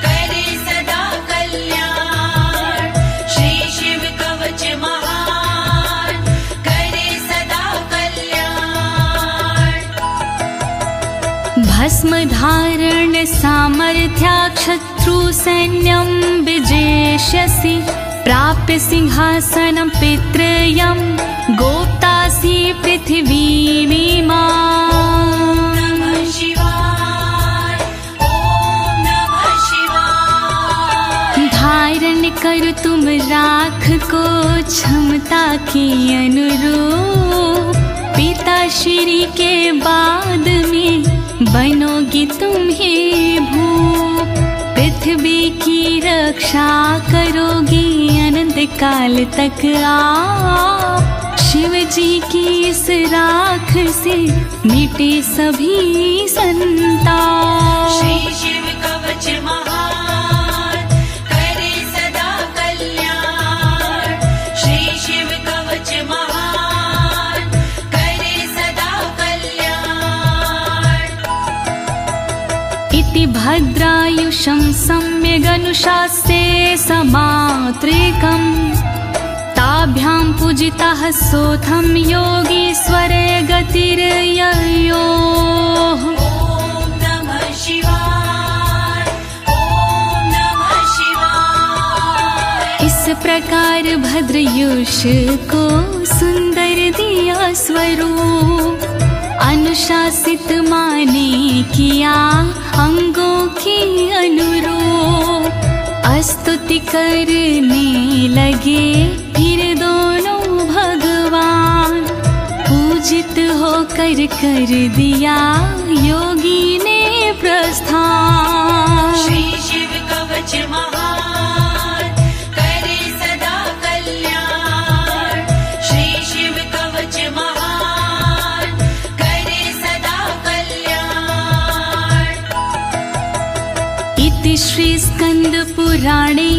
Speaker 2: करे सदा कल्याण। श्री शिव कवच महान करे सदा कल्याण।
Speaker 1: भस्म धारण सामर्थ्या शत्रु सैन्यं विजेष्यसि, प्राप्य सिंहासनं पितृयं गोप्तासि पृथिवीमिमां।
Speaker 2: नमः शिवाय, ओम नमः शिवाय।
Speaker 1: धारण कर तुम राख को, छम क्षमता के अनुरूप पिता श्री के बाद में बनोगी तुम ही भूप। पृथ्वी की रक्षा करोगी अनंत काल तक आप। शिव जी की इस राख से मिटे सभी संताप।
Speaker 2: श्री शिव कवच महान करे सदा कल्याण। श्री शिव कवच महान करे सदा कल्याण।
Speaker 1: इति भद्रायुषं सम्यगनुशास्ते समात्रिकम् ताभ्यां पूजितः सोऽथं योगीश्वरे गतिर्ययोः।
Speaker 2: ॐ नमः शिवाय। ॐ नमः शिवाय।
Speaker 1: इस प्रकार भद्रयुष को सुंदर दिया स्वरूप। अनुशासित माने किया अंगों की अनुरूप। स्तुति करने लगे फिर दोनों भगवान। पूजित होकर कर दिया योगी ने प्रस्थान।
Speaker 2: श्री शिव कवच महान करे सदा कल्याण। श्री शिव कवच महान करे सदा कल्याण।
Speaker 1: इति श्री स्कंद पुराणे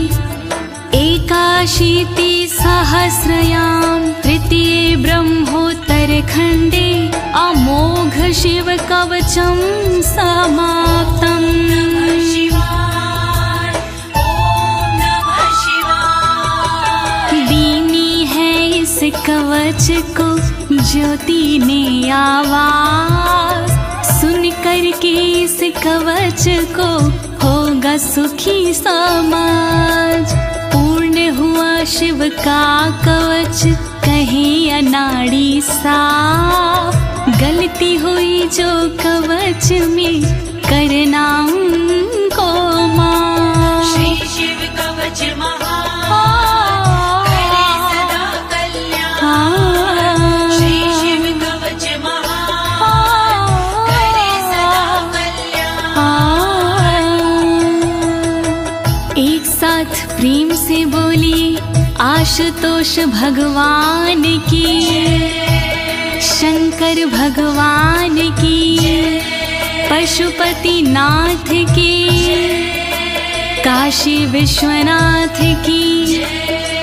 Speaker 1: एकाशीति सहस्रयां तृतीये ब्रह्मोत्तर खंडे अमोघ शिव कवचम समाप्तम्।
Speaker 2: शिवाय। ॐ नमः शिवाय।
Speaker 1: दीनी है इस कवच को ज्योति ने आवाज। सुन करके इस कवच को होगा सुखी समाज। पूर्ण हुआ शिव का कवच कहे अनाड़ी साफ। गलती हुई जो कवच में करना उनको माफ।
Speaker 2: श्री शिव कवच महान करे सदा कल्याण। श्री शिव कवच महान करे सदा कल्याण।
Speaker 1: एक साथ प्रेम से बोलिए आशुतोष भगवान की, शंकर भगवान की, पशुपति नाथ की, काशी विश्वनाथ की,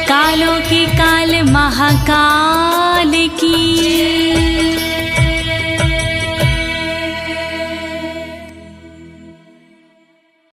Speaker 1: कालों के काल महाकाल की।